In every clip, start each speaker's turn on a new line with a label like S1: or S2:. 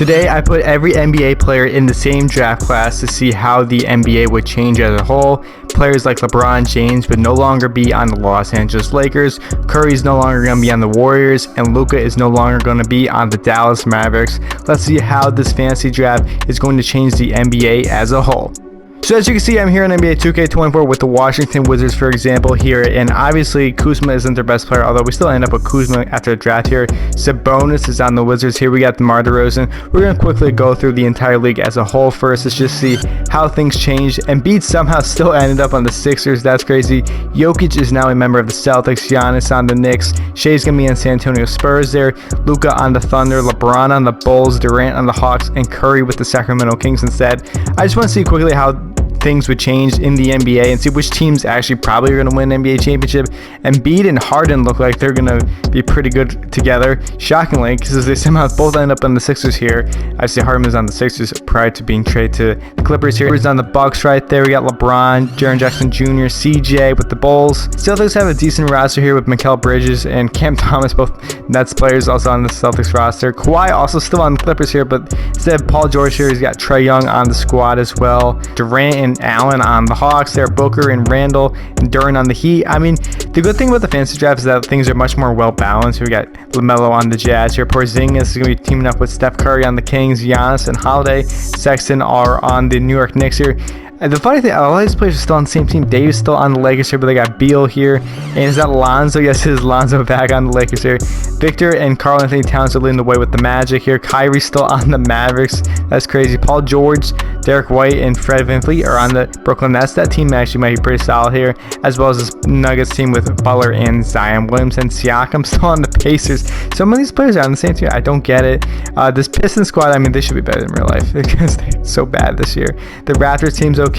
S1: Today, I put every NBA player in the same draft class to see how the NBA would change as a whole. Players like LeBron James would no longer be on the Los Angeles Lakers, Curry's no longer going to be on the Warriors, and Luka is no longer going to be on the Dallas Mavericks. Let's see how this fantasy draft is going to change the NBA as a whole. So as you can see, I'm here in NBA 2K24 with the Washington Wizards, for example, here. And obviously, Kuzma isn't their best player, although we still end up with Kuzma after the draft here. Sabonis is on the Wizards. Here we got DeMar DeRozan. We're going to quickly go through the entire league as a whole first. Let's just see how things changed. Embiid somehow still ended up on the Sixers. That's crazy. Jokic is now a member of the Celtics. Giannis on the Knicks. Shea's going to be on San Antonio Spurs there. Luka on the Thunder. LeBron on the Bulls. Durant on the Hawks. And Curry with the Sacramento Kings instead. I just want to see quickly how things would change in the NBA and see which teams actually probably are going to win an NBA championship. Embiid and Harden look like they're going to be pretty good together, shockingly, because they somehow both end up on the Sixers here. I see Harden was on the Sixers prior to being traded to the Clippers here. He's on the Bucks right there. We got LeBron, Jaren Jackson Jr., CJ with the Bulls. Celtics have a decent roster here with Mikal Bridges and Cam Thomas, both Nets players, also on the Celtics roster. Kawhi also still on the Clippers here, but instead of Paul George here, he's got Trae Young on the squad as well. Durant and Allen on the Hawks there, Booker and Randall and Duran on the Heat. I mean, the good thing about the fantasy draft is that things are much more well balanced. We got LaMelo on the Jazz here. Porzingis is going to be teaming up with Steph Curry on the Kings. Giannis and Holiday, Sexton are on the New York Knicks here. And the funny thing, a lot of these players are still on the same team. Davis still on the Lakers here, but they got Beal here. And is that Lonzo? Yes, it is Lonzo back on the Lakers here. Victor and Karl Anthony Towns are leading the way with the Magic here. Kyrie still on the Mavericks. That's crazy. Paul George, Derek White, and Fred VanVleet are on the Brooklyn Nets. That team actually might be pretty solid here, as well as this Nuggets team with Butler and Zion Williamson. Siakam still on the Pacers. Some of these players are on the same team. I don't get it. This Pistons squad, I mean, they should be better in real life because they're so bad this year. The Raptors team's okay.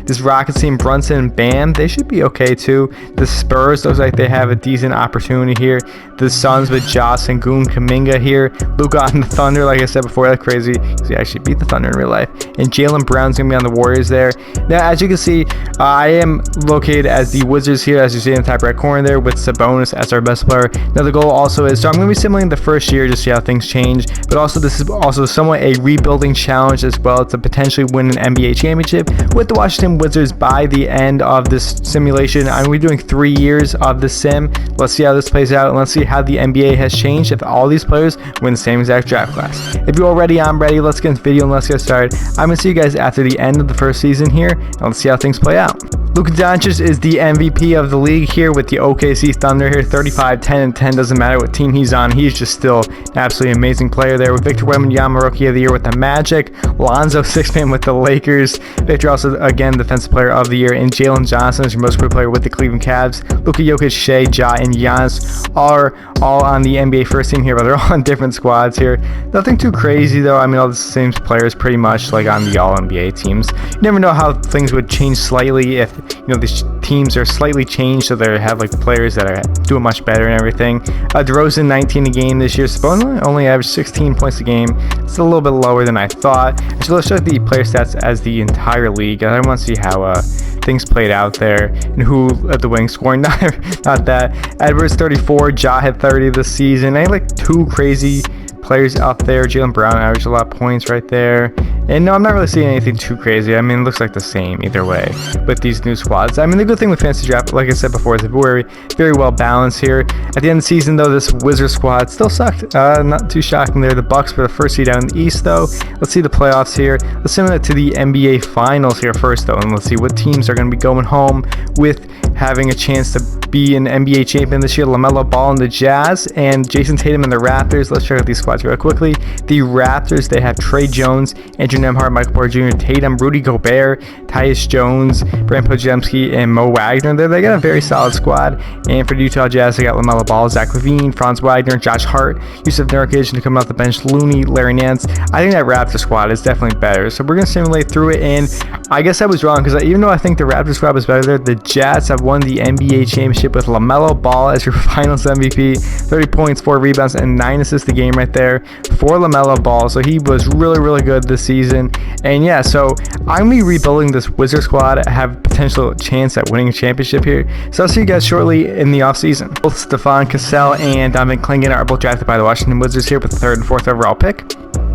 S1: This Rockets team, Brunson and Bam, they should be okay too. The Spurs looks like they have a decent opportunity here. The Suns with Joss and Goon Kuminga here. Luka on the Thunder, like I said before, that's crazy because he actually beat the Thunder in real life. And Jaylen Brown's going to be on the Warriors there. Now, as you can see, I am located as the Wizards here, as you see in the top right corner there, with Sabonis as our best player. Now, the goal also is, so I'm going to be simulating the first year to see how things change, but also this is also somewhat a rebuilding challenge as well to potentially win an NBA championship with the Washington Wizards by the end of this simulation. I'm going to be doing 3 years of the sim. Let's see how this plays out, and let's see how the NBA has changed if all these players win the same exact draft class. If you're all ready, I'm ready. Let's get into the video and let's get started. I'm going to see you guys after the end of the first season here, and let's see how things play out. Luka Doncic is the MVP of the league here with the OKC Thunder here, 35, 10, and 10. Doesn't matter what team he's on. He's just still an absolutely amazing player there. With Victor Wembanyama, Rookie of the Year with the Magic. Lonzo, six-man with the Lakers. Victor also, again, Defensive Player of the Year. And Jalen Johnson is your most improved player with the Cleveland Cavs. Luka, Jokic, Shea, Ja, and Giannis are all on the NBA first team here, but they're all on different squads here. Nothing too crazy, though. I mean, all the same players pretty much like on the All-NBA teams. You never know how things would change slightly if, you know, these teams are slightly changed, so they have like the players that are doing much better and everything. DeRozan 19 a game this year. Sabonis only averaged 16 points a game. It's a little bit lower than I thought. So let's check the player stats as the entire league. I want to see how things played out there and who at the wing scoring. Not that. Edwards 34. Ja had 30 this season. I had like two crazy players up there. Jaylen Brown averaged a lot of points right there. And no, I'm not really seeing anything too crazy. I mean, it looks like the same either way with these new squads. I mean, the good thing with fantasy draft, like I said before, is it's very well balanced here. At the end of the season, though, this Wizard squad still sucked. Not too shocking there. The Bucks for the first seed out in the East, though. Let's see the playoffs here. Let's similar to the NBA Finals here first, though, and let's see what teams are going to be going home with having a chance to be an NBA champion this year. LaMelo Ball and the Jazz, and Jason Tatum and the Raptors. Let's check out these squads real quickly. The Raptors, they have Trae Jones, Andrew Nembhard, Michael Porter Jr., Tatum, Rudy Gobert, Tyus Jones, Brent Podziemski, and Mo Wagner. They got a very solid squad. And for the Utah Jazz, they got LaMelo Ball, Zach LaVine, Franz Wagner, Josh Hart, Yusuf Nurkic, and coming off the bench, Looney, Larry Nance. I think that Raptors squad is definitely better. So we're going to simulate through it, and I guess I was wrong because even though I think the Raptors squad was better there, the Jazz have won the NBA championship with LaMelo Ball as your finals MVP. 30 points, 4 rebounds, and 9 assists a game right there for LaMelo Ball. So he was really good this season. And yeah, so I'm going to be rebuilding this Wizard squad. I have potential chance at winning a championship here. So I'll see you guys shortly in the offseason. Both Stefan Cassell and Donovan Clingan are both drafted by the Washington Wizards here with the 3rd and 4th overall pick.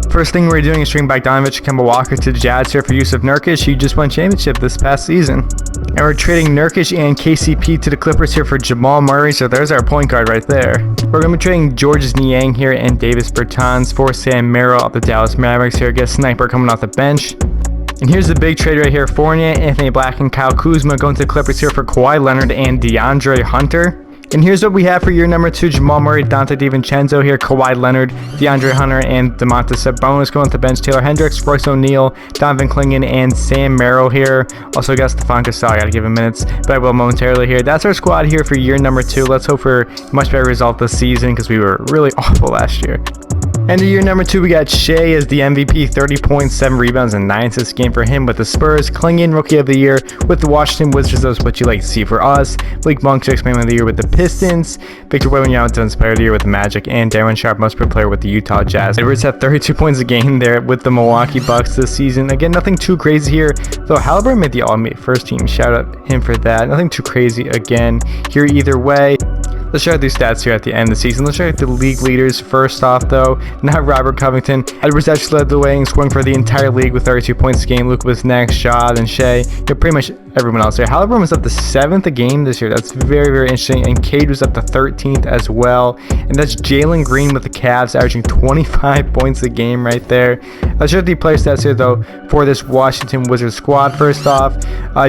S1: First thing we're doing is trading back Donovich and Kemba Walker to the Jazz here for Yusuf Nurkic. He just won championship this past season. And we're trading Nurkic and KCP to the Clippers here for Jamal Murray. So there's our point guard right there. We're going to be trading Georges Niang here and Davis Bertans for Sam Merrill of the Dallas Mavericks here. Get a sniper coming off the bench. And here's the big trade right here. Fournier, Anthony Black, and Kyle Kuzma going to the Clippers here for Kawhi Leonard and DeAndre Hunter. And here's what we have for year number 2. Jamal Murray, Dante DiVincenzo here, Kawhi Leonard, DeAndre Hunter, and Domantas Sabonis going to the bench. Taylor Hendricks, Royce O'Neal, Donovan Clingan, and Sam Merrill here. Also got Stephon Casal. I got to give him minutes, but I will momentarily here. That's our squad here for year number 2. Let's hope for a much better result this season because we were really awful last year. End of year number 2, we got Shea as the MVP, 30 points, 7 rebounds, and 9 assists game for him with the Spurs. Clingan, Rookie of the Year with the Washington Wizards. That's what you like to see for us. Malik Monk, 6th Man of the Year with the Pistons. Victor Wembanyama, Defensive Player of the Year with the Magic. And Darren Sharp, Most Improved Player with the Utah Jazz. Edwards had 32 points a game there with the Milwaukee Bucks this season. Again, nothing too crazy here, though Halliburton made the All-NBA first team. Shout out him for that. Nothing too crazy again here either way. Let's show these stats here at the end of the season. Let's show the league leaders first off, though. Not Robert Covington. Edwards actually led the way in scoring for the entire league with 32 points a game. Luke was next, Shaw, and Shea. Yeah, pretty much everyone else here. Halliburton was up the 7th a game this year. That's very, very interesting. And Cade was up the 13th as well. And that's Jalen Green with the Cavs averaging 25 points a game right there. Let's show the player stats here, though, for this Washington Wizards squad. First off,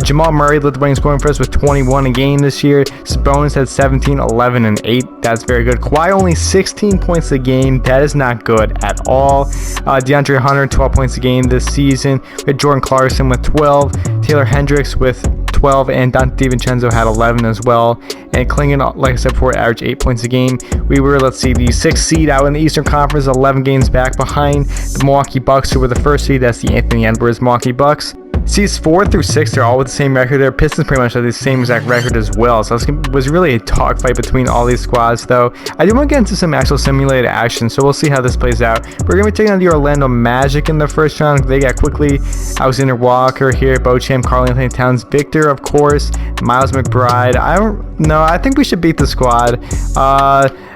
S1: Jamal Murray led the way in scoring for us with 21 a game this year. Sabonis had 17, 11, and 8. That's very good. Kawhi only 16 points a game. That is not good at all. DeAndre Hunter 12 points a game this season. We had Jordan Clarkson with 12, Taylor Hendricks with 12, and Dante DiVincenzo had 11 as well. And Clingan, like I said before, averaged 8 points a game. We were, let's see, the 6th seed out in the Eastern Conference, 11 games back behind the Milwaukee Bucks, who were the 1st seed. That's the Anthony Edwards Milwaukee Bucks. Seeds 4 through 6 are all with the same record there. Pistons pretty much have the same exact record as well. So this was really a dogfight between all these squads, though. I do want to get into some actual simulated action, so we'll see how this plays out. We're going to be taking on the Orlando Magic in the first round. They got quickly Alexander Walker here, Beauchamp, Karl-Anthony Towns, Victor, of course, Miles McBride. I don't know. I think we should beat the squad.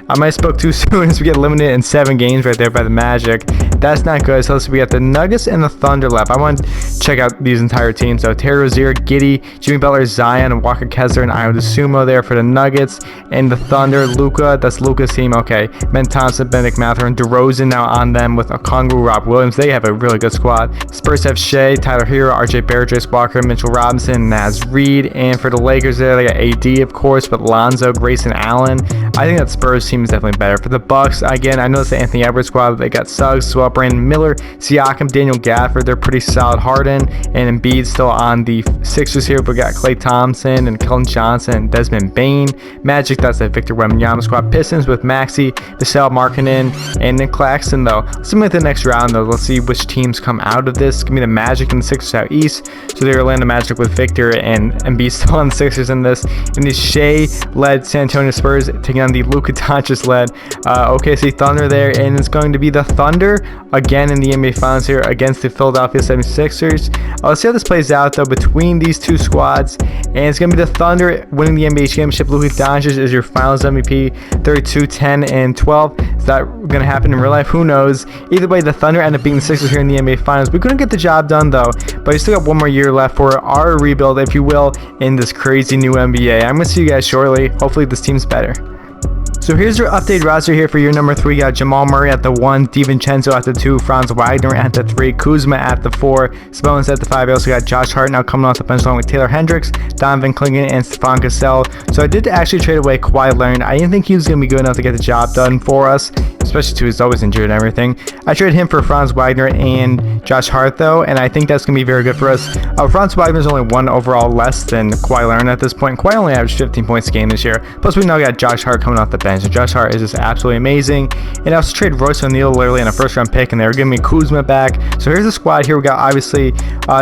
S1: I might have spoke too soon as we get eliminated in 7 games right there by the Magic. That's not good. So we got the Nuggets and the Thunder left. I want to check out these entire teams. So Terry Rozier, Giddey, Jimmy Butler, Zion, and Walker Kessler, and Ayo Dosunmu there for the Nuggets. And the Thunder, Luka. That's Luka's team. Okay. Ben Thompson, Benedict Mathurin, DeRozan now on them with Okongwu, Rob Williams. They have a really good squad. Spurs have Shea, Tyler Hero, RJ Barrett, Trace Walker, Mitchell Robinson, Naz Reid. And for the Lakers there, they got AD, of course, but Lonzo, Grayson Allen. I think that Spurs team is definitely better. For the Bucks, again, I know it's the Anthony Edwards squad, but they got Suggs, Swell, Brandon Miller, Siakam, Daniel Gafford. They're pretty solid. Harden and Embiid still on the Sixers here, but we got Klay Thompson and Keldon Johnson and Desmond Bane. Magic, that's the Victor Wembanyama squad. Pistons with Maxey, Vassell Markkanen, and Nick Claxton, though. Let's see at the next round, though. Let's see which teams come out of this. Give me the Magic and the Sixers out east. So the Orlando Magic with Victor and Embiid still on the Sixers in this. And the Shea-led San Antonio Spurs taking on the Luka Doncic-led OKC Thunder there, and it's going to be the Thunder again in the NBA Finals here against the Philadelphia 76ers. Let's see how this plays out, though, between these two squads, and it's going to be the Thunder winning the NBA championship. Luka Doncic is your Finals MVP, 32, 10, and 12. Is that going to happen in real life? Who knows? Either way, the Thunder end up beating the Sixers here in the NBA Finals. We couldn't get the job done, though, but we still got one more year left for our rebuild, if you will, in this crazy new NBA. I'm going to see you guys shortly. Hopefully this team's better. So here's your updated roster here for year number 3. You got Jamal Murray at the 1, DiVincenzo at the 2, Franz Wagner at the 3, Kuzma at the 4, Sabonis at the 5. You also got Josh Hart now coming off the bench along with Taylor Hendricks, Donovan Clingan, and Stephon Casal. So I did actually trade away Kawhi Leonard. I didn't think he was going to be good enough to get the job done for us, especially too, he's always injured and everything. I traded him for Franz Wagner and Josh Hart, though, and I think that's going to be very good for us. Franz Wagner's only 1 overall less than Kawhi Leonard at this point. Kawhi only averaged 15 points a game this year. Plus, we now got Josh Hart coming off the bench. So Josh Hart is just absolutely amazing. And I also traded Royce O'Neal literally in a first-round pick, and they were giving me Kuzma back. So here's the squad here. We got obviously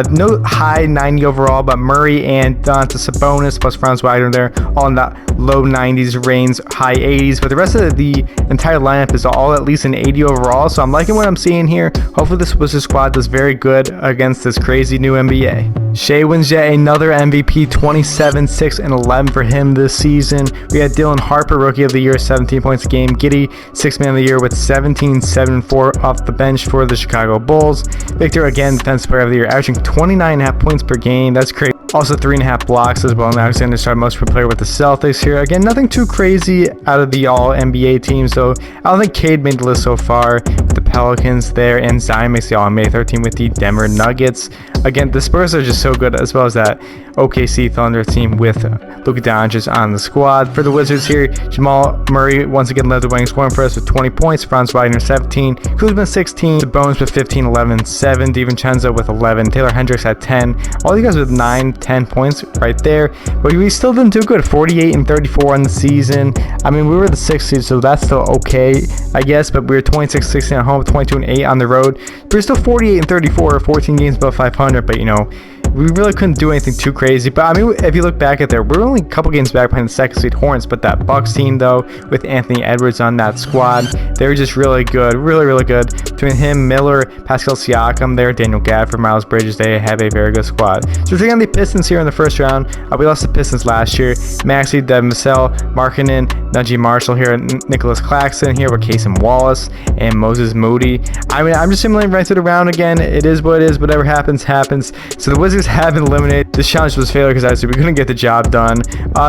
S1: no high 90 overall, but Murray and Domantas Sabonis plus Franz Wagner there, all in that low 90s range, high 80s. But the rest of the entire lineup is all at least an 80 overall. So I'm liking what I'm seeing here. Hopefully this Wizards squad does very good against this crazy new NBA. Shea wins yet another MVP, 27, 6, and 11 for him this season. We had Dylan Harper, Rookie of the Year, 17 points a game. Giddey, 6th man of the year with 17, 7, 4 off the bench for the Chicago Bulls. Victor, again, defensive player of the year, averaging 29.5 points per game. That's crazy. Also 3.5 blocks as well. And Alexander started most per player with the Celtics here. Again, nothing too crazy out of the all NBA team. So I don't think Cade made the list so far. The Pelicans there, and Zion makes the all NBA 13 with the Denver Nuggets. Again, the Spurs are just so good, as well as that OKC Thunder team with Luka Doncic on the squad. For the Wizards here, Jamal Murray once again led the way in scoring for us with 20 points. Franz Wagner 17, Kuzma 16, Sabonis with 15, 11, 7, DiVincenzo with 11, Taylor Hendricks at 10. All you guys with 9, 10 points right there. But we still didn't do good. 48 and 34 on the season. I mean, we were the 6th seed, so that's still okay, I guess. But we were 26, 16 at home, 22 and 8 on the road. We're still 48 and 34, 14 games above 500. But you know, we really couldn't do anything too crazy. But I mean, if you look back at there, we're only a couple games back behind the 2nd seed Hornets. But that Bucks team, though, with Anthony Edwards on that squad, they're just really good, really good. Between him, Miller, Pascal Siakam there, Daniel Gafford, Miles Bridges, they have a very good squad. So we're taking on the Pistons here in the first round. We lost the Pistons last year. Maxey, Devin Vassell, Markkanen, Najee Marshall here, Nicholas Claxton here with Casey Wallace and Moses Moody. I mean, I'm just simulating right through the round again. It is what it is. Whatever happens, happens. So the Wizards have been eliminated. This challenge was failure because obviously we couldn't get the job done.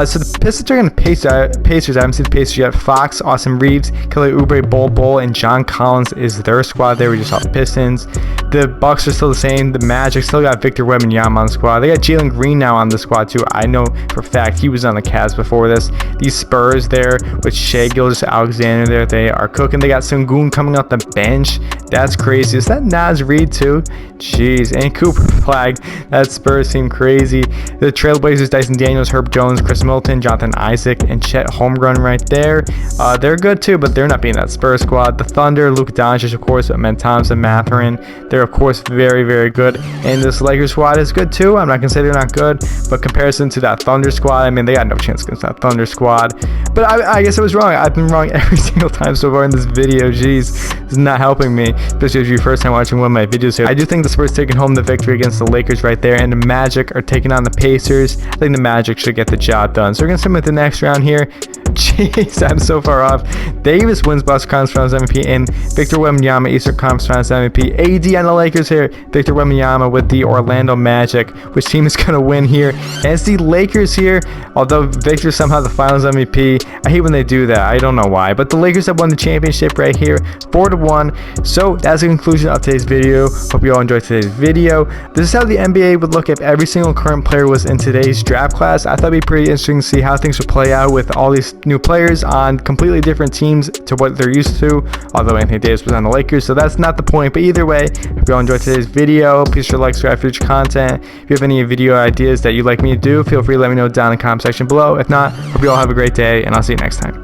S1: So the Pistons are going to Pacers. I haven't seen the Pacers yet. Fox, Austin Reeves, Kelly Oubre, Bol, and John Collins is their squad there. We just saw the Pistons. The Bucks are still the same. The Magic still got Victor Wembanyama on the squad. They got Jalen Green now on the squad too. I know for a fact he was on the Cavs before this. These Spurs there with Shai Gilgeous-Alexander there, they are cooking. They got Sengun coming off the bench. That's crazy. Is that Naz Reid too? Jeez. And Cooper Flag. That Spurs seem crazy. The Trailblazers, Dyson Daniels, Herb Jones, Chris Middleton, Jonathan Isaac, and Chet Holmgren right there. They're good too, but they're not being that Spurs squad. The Thunder, Luka Doncic, of course, Ben Thompson, Mathurin. They're, of course, very good. And this Lakers squad is good too. I'm not going to say they're not good, but comparison to that Thunder squad, I mean, they got no chance against that Thunder squad. But I guess I was wrong. I've been wrong every single time so far in this video. Jeez, it's not helping me, especially if you're first time watching one of my videos here. I do think the Spurs taking home the victory against the Lakers right there, and the Magic are taking on the Pacers. I think the Magic should get the job done. So we're going to submit the next round here. Jeez, I'm so far off. Davis wins Western Conference Finals MVP, and Victor Wembanyama Eastern Conference Finals MVP. AD on the Lakers here. Victor Wembanyama with the Orlando Magic. Which team is going to win here? And it's the Lakers here. Although Victor somehow the Finals MVP. I hate when they do that. I don't know why. But the Lakers have won the championship right here, 4-1. So that's the conclusion of today's video. Hope you all enjoyed today's video. This is how the NBA would look if every single current player was in today's draft class. I thought it'd be pretty interesting to see how things would play out with all these new players on completely different teams to what they're used to, although Anthony Davis was on the Lakers, so that's not the point. But either way, hope you all enjoyed today's video. Please share, like, subscribe for future content. If you have any video ideas that you'd like me to do, feel free to let me know down in the comment section below. If not, hope you all have a great day, and I'll see you next time.